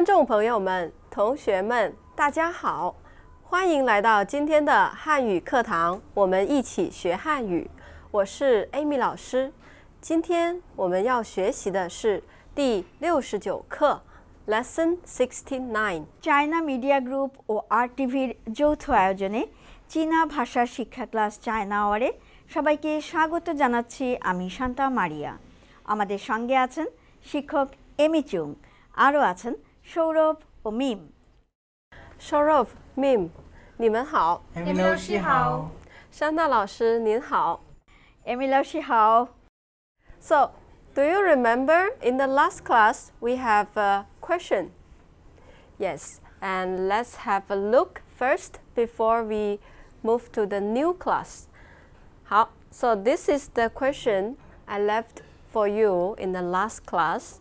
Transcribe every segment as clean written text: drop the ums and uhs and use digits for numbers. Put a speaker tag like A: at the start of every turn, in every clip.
A: 观众朋友们、同学们，大家好，欢迎来到今天的汉语课堂，我们一起学汉语。我是 Amy 老师，今天我们要学习的是第69课 Lesson 69
B: China media group ও আরটিভির যৌথ আয়োজনে চীনা ভাষার শিক্ষা ক্লাস চায়না আওয়ারে সবাইকে স্বাগত জানাচ্ছি আমি শান্তা মারিয়া। আমাদের সঙ্গে আছেন শিক্ষক এমি চুং, আরও আছেন সৌরভ ও মিম।
A: Saurav, Mim, 你们好。
C: Amy 老师好。
A: 山大老师您好。
B: এমি老师好。
A: So, do you remember in the last class we have a question? Yes, and let's have a look first before we move to the new class. 好, so this is the question I left for you in the last class.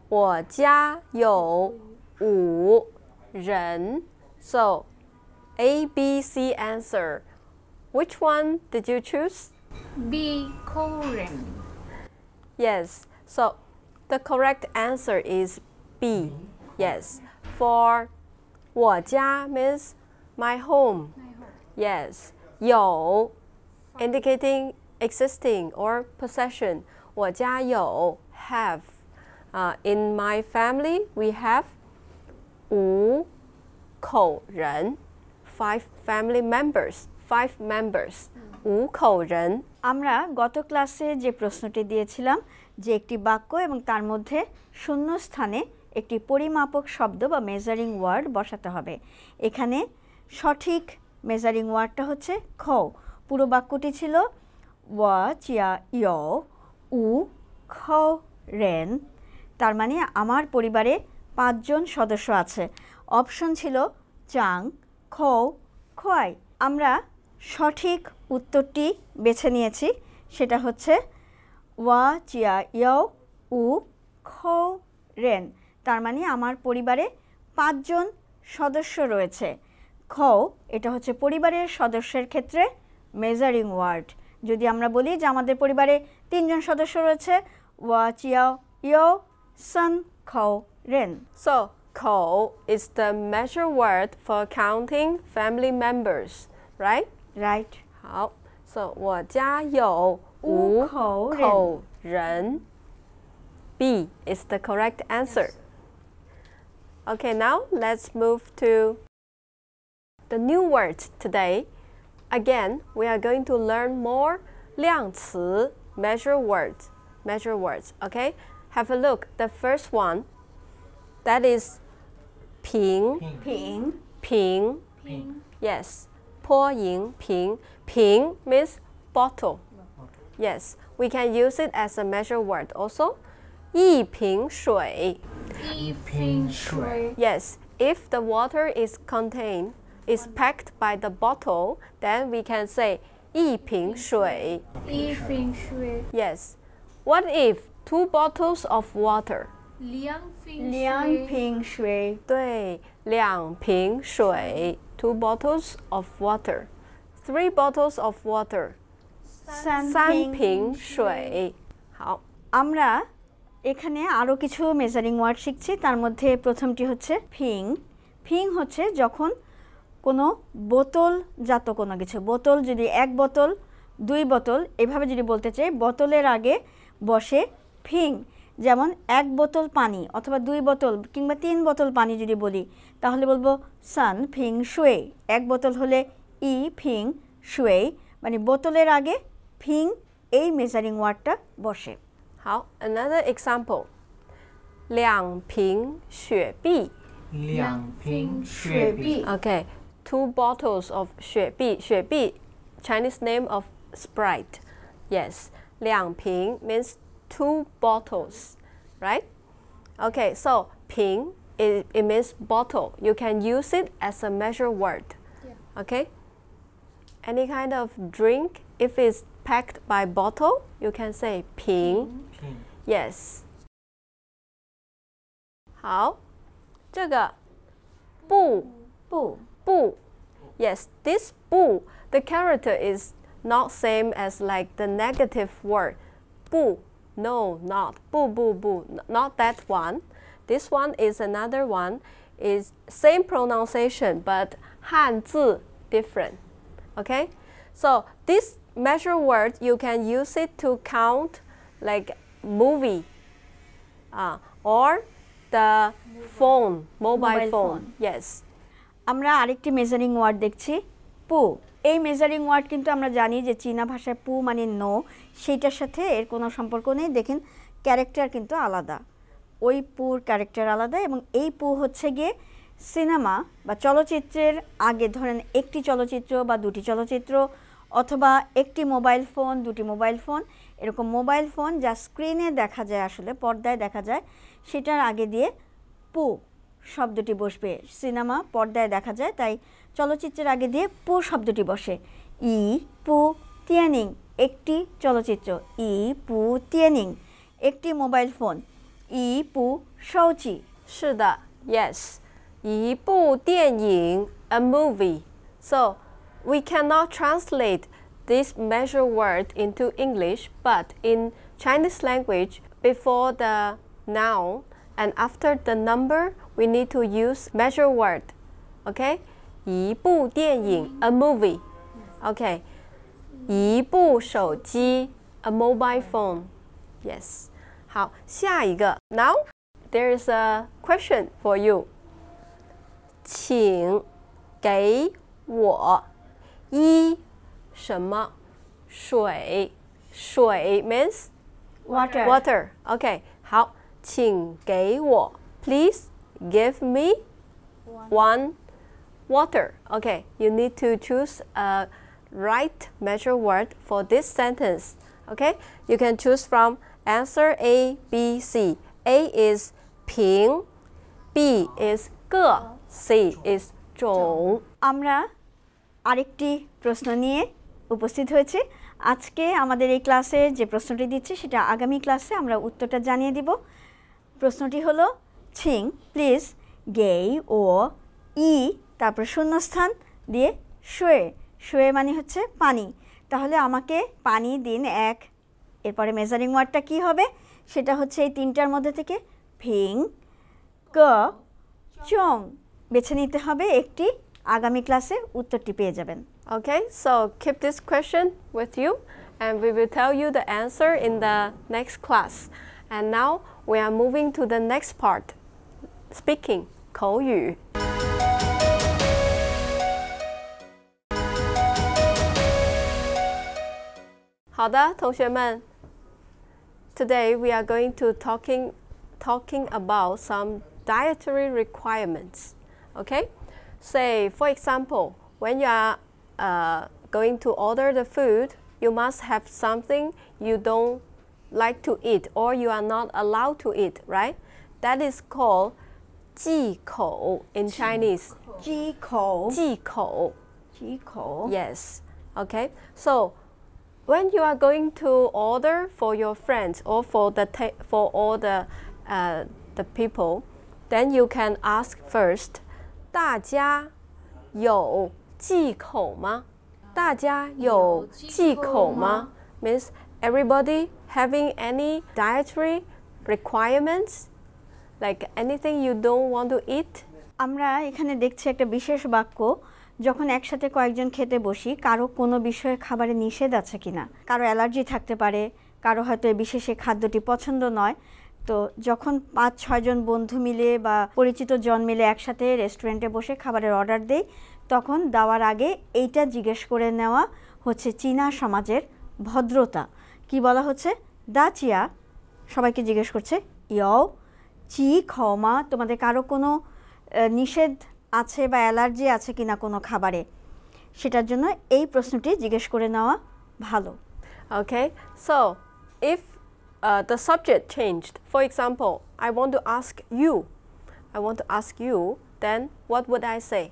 A: 我家有5人. So, A, B, C answer. Which one did you choose?
C: B. Korean.
A: Yes, so the correct answer is B. Yes, for 我家 means my home. Yes, 有 indicating existing or possession. 我家有 have. In my family, we have 5口人 5 family members. 5 members. 5口人
B: আমরা গত ক্লাসে যে প্রশ্নটি দিয়েছিলাম যে একটি বাক্য এবং তার মধ্যে শূন্য স্থানে একটি পরিমাপক শব্দ বা মেজারিং ওয়ার্ড বসাতে হবে। এখানে সঠিক মেজারিং ওয়ার্ডটা হচ্ছে খ। পুরো বাক্যটি ছিল ওয়া চিয়া ইয় উ খ রেন, তার মানে আমার পরিবারে 5 জন সদস্য আছে। অপশন ছিল চাং, খৌ, খোয়াই। আমরা সঠিক উত্তরটি বেছে নিয়েছি, সেটা হচ্ছে ওয়া চিয়া ইয় উ খৌ রেন, তার মানে আমার পরিবারে 5 জন সদস্য রয়েছে। খৌ এটা হচ্ছে পরিবারের সদস্যের ক্ষেত্রে মেজারিং ওয়ার্ড। যদি আমরা বলি যে আমাদের পরিবারে 3 জন সদস্য রয়েছে, ওয়া চিয়া ইয় সান খৌ rain.
A: So, 口 is the measure word for counting family members, right?
B: Right.
A: 好 So, 我家有5口人 B is the correct answer. Okay, now let's move to the new words today. Again, we are going to learn more 量词 measure words. Okay? Have a look. The first one, that is 瓶
B: 平
A: Yes, 泼银瓶 瓶 means bottle. Yes, we can use it as a measure word also. 一瓶水
C: 一瓶水
A: Yes, if the water is packed by the bottle, then we can say 一瓶水
C: 一瓶水
A: Yes. What if 2 bottles of water?
C: 两
B: 瓶水
A: 对2瓶水 2 bottles of water 3 bottles of water 3瓶水 好
B: আমরা এখানে আরও কিছু measuring word শিখছি। তার মধ্যে প্রথমটি হচ্ছে ফিং। ফিং হচ্ছে যখন কোনো বোতলজাত কোনো কিছু, বোতল যদি 1 বোতল 2 বোতল এভাবে যদি বলতে চাই, বোতলের আগে বসে ফিং। যেমন 1 বোতল পানি অথবা 2 বোতল কিংবা 3 বোতল পানি যদি বলি, তাহলে বলবো সান ফিং শুয়ে। 1 বোতল হলে ই ফিং শুয়ে, মানে বোতলের আগে ফিং এই মেজারিং ওয়ার্ডটা বসে।
A: 好 Another example 2瓶雪碧
C: 两瓶雪碧
A: Okay, 2 bottles of 雪碧 雪碧 Chinese name of Sprite. Yes, 2瓶 means 2 bottles, right? Okay, so 瓶 it means bottle. You can use it as a measure word. Okay? Any kind of drink, if it's packed by bottle, you can say 瓶 Yes. 好，这个不不 Yes, this 不 the character is not same as like the negative word 不 No, not 不 not that one. this one is another one, is same pronunciation but 汉字 different. Okay, so this measure word you can use it to count like movie or the phone, mobile phone. Yes.
B: আমরা আরেকটি measuring word দেখছি পু। এই measuring word কিন্তু আমরা জানি যে চীনা ভাষায় পু মানে নো, সেইটার সাথে এর কোনো সম্পর্ক নেই। দেখেন ক্যারেক্টার কিন্তু আলাদা, ওই পুর ক্যারেক্টার আলাদা এবং এই পু হচ্ছে গিয়ে সিনেমা বা চলচ্চিত্রের আগে ধরেন একটি চলচ্চিত্র বা দুটি চলচ্চিত্র অথবা একটি মোবাইল ফোন, দুটি মোবাইল ফোন, এরকম মোবাইল ফোন যা স্ক্রিনে দেখা যায়, আসলে পর্দায় দেখা যায়, সেটার আগে দিয়ে পু শব্দটি বসবে। সিনেমা পর্দায় দেখা যায়, তাই চলচ্চিত্রের আগে দিয়ে পু শব্দটি বসে। ই পু তিয়ানিং একটি চলচ্চিত্র, ই পু তিয়ানিং একটি মোবাইল ফোন, ই পু শৌচি।
A: 是的 yes 一部电影 a movie. So we cannot translate this measure word into English, but in Chinese language before the noun and after the number we need to use measure word. Okay, 一部电影 a movie. Okay, 一部手机 a mobile phone. Yes. 好，下一个 now there is a question for you. 请给我一什么水？水 means water. Okay. 好，请给我 please give me one water. Okay. You need to choose a right measure word for this sentence. Okay. You can choose from answer A, B, C. A is 瓶 B is 个 C is 种
B: আমরা আরেকটি প্রশ্ন নিয়ে উপস্থিত হয়েছি। আজকে আমাদের এই ক্লাসে যে প্রশ্নটি দিচ্ছি সেটা আগামী ক্লাসে আমরা উত্তরটা জানিয়ে দিব। প্রশ্নটি হলো ছিং প্লিজ গেই ও ই তারপর শূন্যস্থান দিয়ে শুয়ে। শুয়ে মানে হচ্ছে পানি, তাহলে আমাকে পানি দিন এক। এরপরে মেজারিং ওয়ার্ডটা কী হবে সেটা হচ্ছে এই তিনটার মধ্যে থেকে ভিং গ চং বেছে নিতে হবে একটি। আগামী ক্লাসে উত্তরটি পেয়ে যাবেন।
A: Okay, so keep this question with you and we will tell you the answer in the next class. And now we are moving to the next part, speaking 口语。好的，同学们 Today we are going to talking about some dietary requirements. Okay, say for example, when you are going to order the food, you must have something you don't like to eat or you are not allowed to eat, right? That is called 忌口 in Chinese.
B: 忌口。
A: 忌口。
B: 忌口。
A: Yes. Okay. So when you are going to order for your friends or for all the people, then you can ask first. 大家有忌口吗？大家有忌口吗 means everybody having any dietary requirements, like anything you don't want to eat.
B: আমরা এখানে দেখছি একটা বিশেষ বাক্য, যখন একসাথে কয়েকজন খেতে বসি কারো কোনো বিষয়ে খাবারে নিষেধ আছে কিনা। কারো অ্যালার্জি থাকতে পারে, কারো হয়তো বিশেষ এই খাদ্যটি পছন্দ নয়। তো যখন 5-6 জন বন্ধু মিলে বা পরিচিত জন মিলে একসাথে রেস্টুরেন্টে বসে খাবারের অর্ডার দেই, তখন দেওয়ার আগে এইটা জিজ্ঞেস করে নেওয়া হচ্ছে চীনা সমাজের ভদ্রতা। কি বলা হচ্ছে? দাচিয়া সবাইকে জিজ্ঞেস করছে ইয়ও চি খাওমা, তোমাদের কারো কোনো নিষেধ আছে বা অ্যালার্জি আছে কিনা কোনো খাবারে, সেটার জন্য এই প্রশ্নটি জিজ্ঞেস করে নেওয়া ভালো।
A: Okay, so if the subject changed, for example, I want to ask you, then what would I say?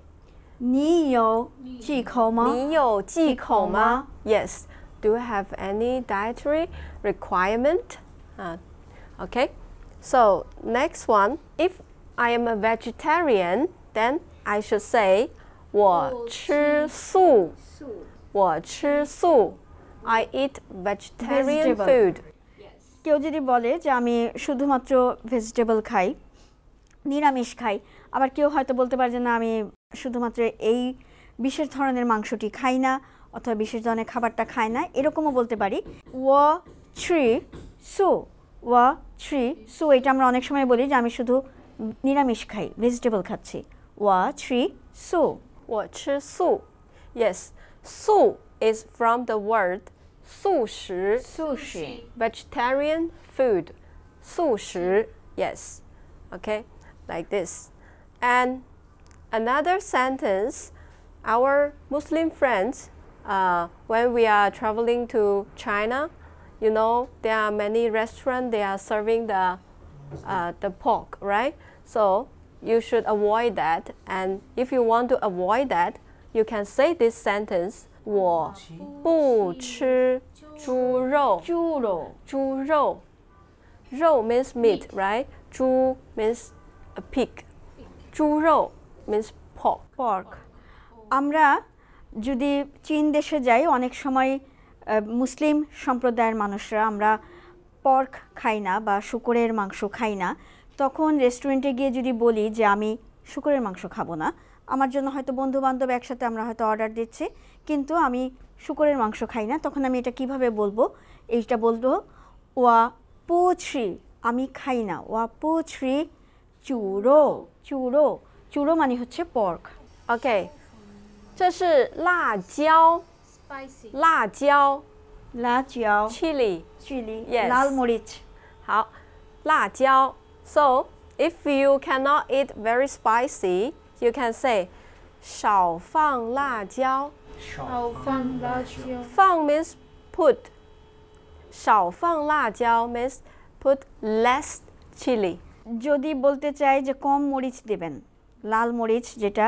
B: 你有忌口吗？
A: 你有忌口吗？ Yes. Do you have any dietary requirement? Okay. So next one, if I am a vegetarian, then I should say 我吃素。我吃素。I eat vegetarian food.
B: কেউ যদি বলে যে আমি শুধুমাত্র vegetable খাই, নিরামিষ খাই, আবার কেউ হয়তো বলতে পারে যে না আমি শুধুমাত্র এই বিশেষ ধরনের মাংসটি খাই না অথবা বিশেষ ধরনের খাবারটা খাই না, এরকমও বলতে পারি। ওয়া থ্রি সু, ওয়া থ্রি সু, এটা আমরা অনেক সময় বলি যে আমি শুধু নিরামিষ খাই, ভেজিটেবল খাচ্ছি। ওয়া থ্রি সু,
A: 我吃素. Yes, 素 is from the word 素食,
B: sushi.
A: vegetarian food. 素食, yes. Okay, like this. And another sentence, our Muslim friends, when we are traveling to China, you know, there are many restaurants, they are serving the pork, right? So you should avoid that. And if you want to avoid that, you can say this sentence, 我不吃猪肉.
B: 猪肉，
A: 猪肉. 肉 means meat, right? 猪 means a pig. 猪肉 means pork.
B: Pork. আমরা যদি চীন দেশে যাই, অনেক সময় মুসলিম সম্প্রদায়ের মানুষরা আমরা পর্ক খাই না বা শূকরের মাংস খাই না, তখন রেস্টুরেন্টে গিয়ে যদি বলি যে আমি শূকরের মাংস খাবো না, আমার জন্য হয়তো বন্ধু বান্ধব একসাথে আমরা হয়তো অর্ডার দিচ্ছি কিন্তু আমি শূকরের মাংস খাই না, তখন আমি এটা কিভাবে বলবো? এইটা বলবো ওয়া পু ছি, আমি খাই না। ওয়া পু ছি চুরো, চুরো, চুরো মানে হচ্ছে পর্ক।
A: Okay, 这是辣椒,
C: Spicy.
A: 辣椒
B: লা চিয়াও,
A: chili.
B: Chili,
A: Yes.
B: লাল মরিচ।
A: 好，辣椒. So if you cannot eat very spicy, you can say 少放辣椒.
C: 少放辣椒。
A: 放 means put. 少放辣椒 means put less chili.
B: যদি বলতে চাই যে কম মরিচ দেবেন, লাল মরিচ যেটা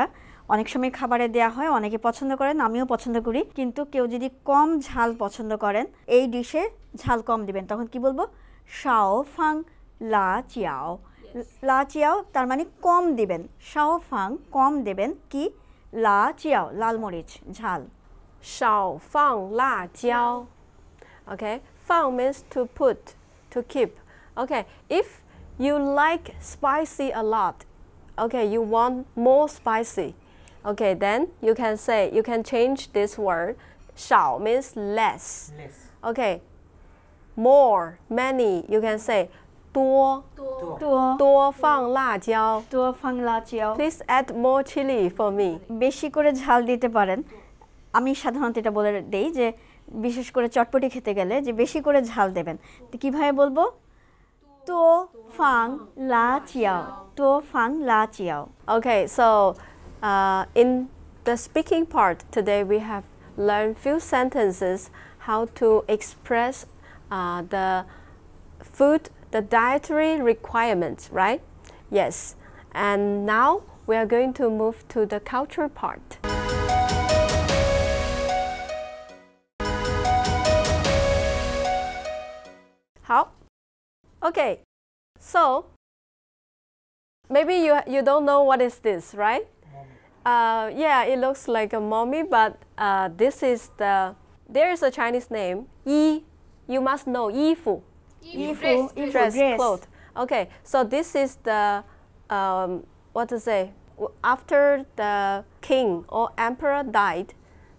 B: অনেক সময় খাবারে দেয়া হয়, অনেকে পছন্দ করেন, আমিও পছন্দ করি, কিন্তু কেউ যদি কম ঝাল পছন্দ করেন, এই ডিশে ঝাল কম দিবেন, তখন কি বলবো? শাও ফাং লা চিয়াও। লা চিয়াও তার মানে কম দিবেন, শাও ফাং কম দেবেন, কি? লা চিয়াও লাল মরিচ ঝাল।
A: 少放辣椒. Okay, 放 means to put, to keep. Okay, if you like spicy a lot, okay, you want more spicy, okay, then you can say, you can change this word. 少 means less.
D: Less.
A: Okay, more, many, you can say 多.
B: 多
A: 多放辣椒.
B: 多放辣椒
A: Please add more chili for me.
B: বেশি করে ঝাল দিতে পারেন। আমি সাধারণত এটা বলে দেই যে বিশেষ করে চটপটি খেতে গেলে যে বেশি করে ঝাল দেবেন, তো কীভাবে বলবো? তো ফাং লা চিয়াও, তো ফাং লা Qiao.
A: Okay, so in the speaking part today, we have learned few sentences how to express the food, the dietary requirements, right? Yes. And now we are going to move to the culture part. How? Okay. So maybe you don't know what is this, right? Yeah, it looks like a mommy, but this is there is a Chinese name, Yi. You must know, Yifu.
B: Yifu, Yifu,
A: Dress,
B: dress.
A: clothes. Okay, so this is the, what to say, after the king or emperor died,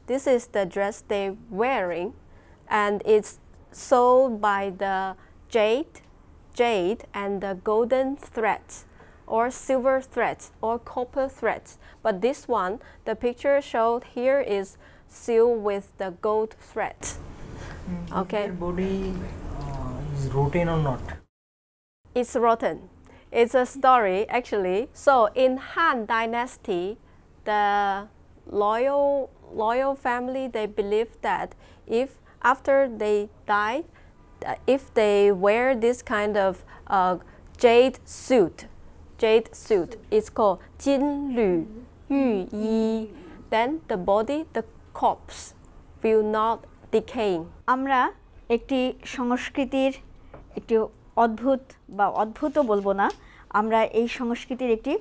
A: this is the dress they're wearing, and it's sold by the jade and the golden threads, or silver threads, or copper threads. But this one, the picture showed here is sealed with the gold thread. Okay.
D: Their body is rotten or not?
A: It's rotten. It's a story actually. So in Han Dynasty, the loyal family, they believe that if after they die, if they wear this kind of jade suit, it's called 金缕玉衣, then the body, the corpse, will not decay.
B: আমরা একটি সংস্কৃতির একটি অদ্ভুত বা অদ্ভুতও বলবো না, আমরা এই সংস্কৃতির একটি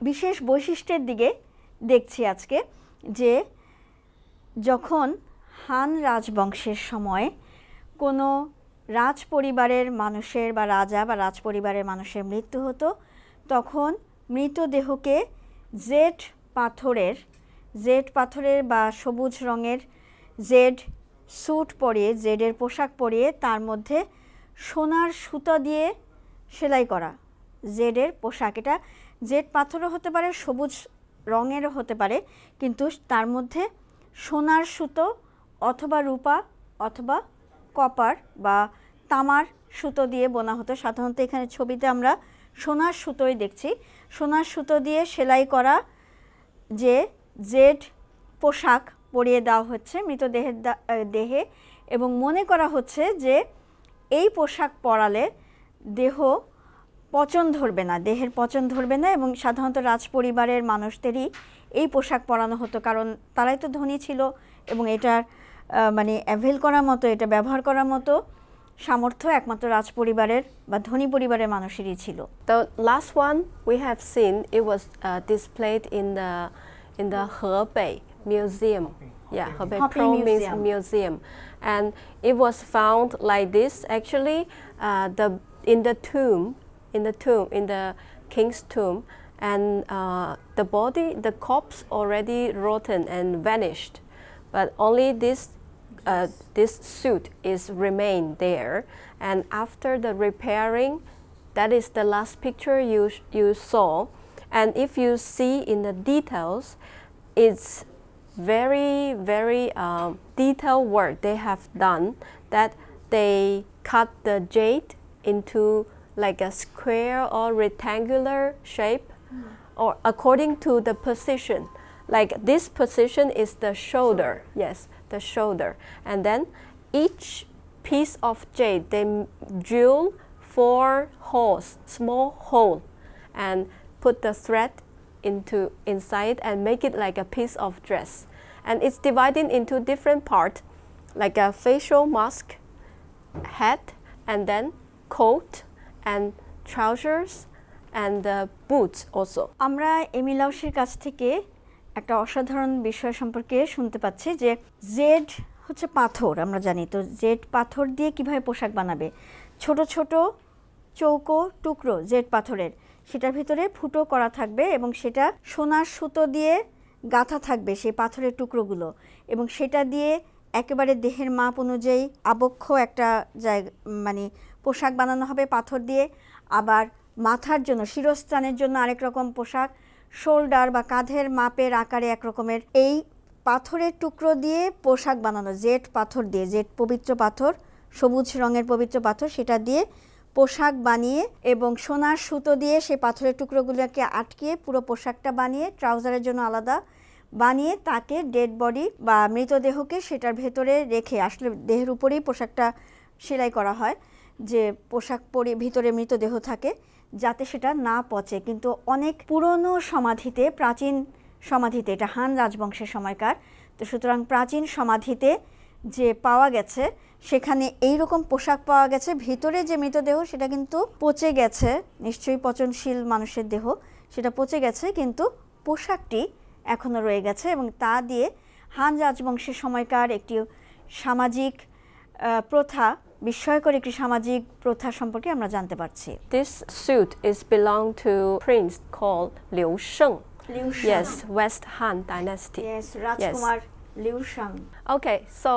B: বিশেষ বৈশিষ্ট্যের দিকে দেখছি আজকে, যে যখন হান রাজবংশের সময় কোনো রাজ পরিবারের মানুষের বা রাজা বা রাজ পরিবারের মানুষের মৃত্যু হতো, তখন মৃতদেহকে জেড পাথরের বা সবুজ রঙের জেড স্যুট পরিয়ে, জেডের পোশাক পরিয়ে তার মধ্যে সোনার সুতা দিয়ে সেলাই করা জেডের পোশাক। এটা জেড পাথরও হতে পারে, সবুজ রঙেরও হতে পারে, কিন্তু তার মধ্যে সোনার সুতো অথবা রূপা অথবা কপার বা তামার সুতো দিয়ে বোনা হতো। সাধারণত এখানে ছবিতে আমরা সোনার সুতোই দেখছি। সোনার সুতো দিয়ে সেলাই করা যে জেড পোশাক পরিয়ে দেওয়া হচ্ছে মৃতদেহের দেহে, এবং মনে করা হচ্ছে যে এই পোশাক পরালে দেহ পচন ধরবে না, দেহের পচন ধরবে না, এবং সাধারণত রাজপরিবারের মানুষদেরই এই পোশাক পরানো হতো, কারণ তারাই তো ধনী ছিল এবং এটার মানে অ্যাভেল করার মতো, এটা ব্যবহার করার মতো সামর্থ্য একমাত্র রাজপরিবারের বা ধনী পরিবারের মানুষেরই ছিল।
A: The last one we have seen, it was displayed in the Hebei Museum. Yeah, Hebei Province Museum, and it was found like this. Actually, in the king's tomb, and the corpse already rotten and vanished, but only this suit is remained there. And after the repairing, that is the last picture you saw. And if you see in the details, it's very detailed work they have done, that they cut the jade into like a square or rectangular shape, or according to the position. Like this position is the shoulder, yes, the shoulder. And then each piece of jade, they drill 4 holes, small hole, and put the thread inside and make it like a piece of dress. And it's divided into different parts, like a facial mask, hat, and then coat and trousers and boots also.
B: আমরা এমিলাউসের কাছ থেকে একটা অসাধারণ বিষয় সম্পর্কে শুনতে পাচ্ছি যে জেড হচ্ছে পাথর, আমরা জানি তো জেড পাথর দিয়ে কিভাবে পোশাক বানাবে। ছোট ছোট চৌকো টুকরো জেড পাথরের, সেটার ভিতরে ফুটো করা থাকবে এবং সেটা সোনার সুতো দিয়ে গাঁথা থাকবে সেই পাথরের টুকরোগুলো, এবং সেটা দিয়ে একেবারে দেহের মাপ অনুযায়ী আবক্ষ একটা জায়গা মানে পোশাক বানানো হবে পাথর দিয়ে। আবার মাথার জন্য, শিরস্ত্রাণের জন্য আরেক রকম পোশাক, শোল্ডার বা কাঁধের মাপের আকারে এক রকমের, এই পাথরের টুকরো দিয়ে পোশাক বানানো, জেড পাথর দিয়ে, জেড পবিত্র পাথর, সবুজ রঙের পবিত্র পাথর, সেটা দিয়ে পোশাক বানিয়ে এবং সোনার সুতো দিয়ে সেই পাথরের টুকরোগুলোকে আটকিয়ে পুরো পোশাকটা বানিয়ে, ট্রাউজারের জন্য আলাদা বানিয়ে, তাকে ডেড বডি বা মৃতদেহকে সেটার ভেতরে রেখে, আসলে দেহের উপরেই পোশাকটা সেলাই করা হয়, যে পোশাক পরে ভিতরে মৃতদেহ থাকে যাতে সেটা না পচে। কিন্তু অনেক পুরনো সমাধিতে, প্রাচীন সমাধিতে, এটা হান রাজবংশের সময়কার, তো সুতরাং প্রাচীন সমাধিতে যে পাওয়া গেছে সেখানে এই রকম পোশাক পাওয়া গেছে, ভিতরে যে মৃতদেহ সেটা কিন্তু পচে গেছে, নিশ্চয়ই পচনশীল মানুষের দেহ, সেটা পচে গেছে, কিন্তু পোশাকটি এখনও রয়ে গেছে, এবং তা দিয়ে হান রাজবংশের সময়কার একটি সামাজিক প্রথা, বিস্ময়কর একটি সামাজিক প্রথা সম্পর্কে আমরা জানতে পারছি।
A: This suit is belong to prince called Liu Sheng. Yes, West Han Dynasty.
B: Yes, Rajkumar Liu Sheng.
A: Okay, so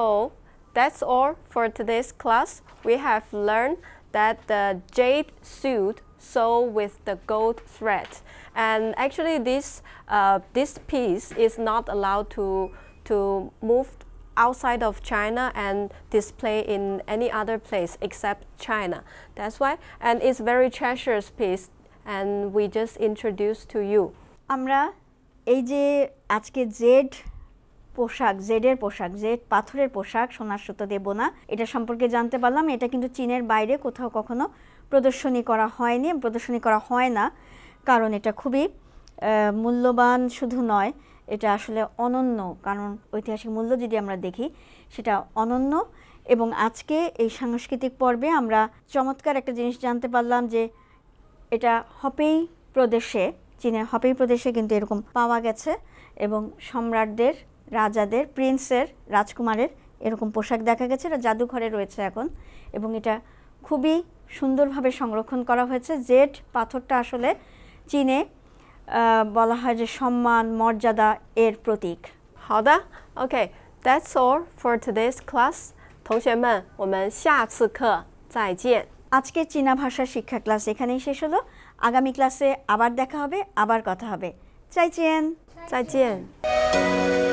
A: that's all for today's class. We have learned that the jade suit sewn with the gold thread, and actually this piece is not allowed to move outside of China and display in any other place except China. That's why, and it's very treasures piece, and we just introduced to you.
B: আমরা এই যে আজকে Z পোশাক, জেডের পোশাক, Z পাথরের পোশাক সোনার সুতো দিয়ে বোনা, এটা সম্পর্কে জানতে পারলাম। এটা কিন্তু চীনের বাইরে কোথাও কখনো প্রদর্শনী করা হয়নি, প্রদর্শনী করা হয় না, কারণ এটা খুবই মূল্যবান শুধু নয়, এটা আসলে অনন্য, কারণ ঐতিহাসিক মূল্য যদি আমরা দেখি সেটা অনন্য। এবং আজকে এই সাংস্কৃতিক পর্বে আমরা চমৎকার একটা জিনিস জানতে পারলাম যে এটা হপেই প্রদেশে, চীনের হপেই প্রদেশে কিন্তু এরকম পাওয়া গেছে, এবং সম্রাটদের, রাজাদের, প্রিন্সের, রাজকুমারের এরকম পোশাক দেখা গেছে। এটা জাদুঘরে রয়েছে এখন, এবং এটা খুবই সুন্দরভাবে সংরক্ষণ করা হয়েছে। জেড পাথরটা আসলে চীনে বলা হয় যে সম্মান মর্যাদা এর প্রতীক।
A: 好的 ，OK, that's all for today's class. 同学们，我们下次课再见。
B: আজকে চীনা ভাষা শিক্ষা ক্লাস এখানেই শেষ হলো। আগামী ক্লাসে আবার দেখা হবে, আবার কথা হবে। 再见。
A: 再见。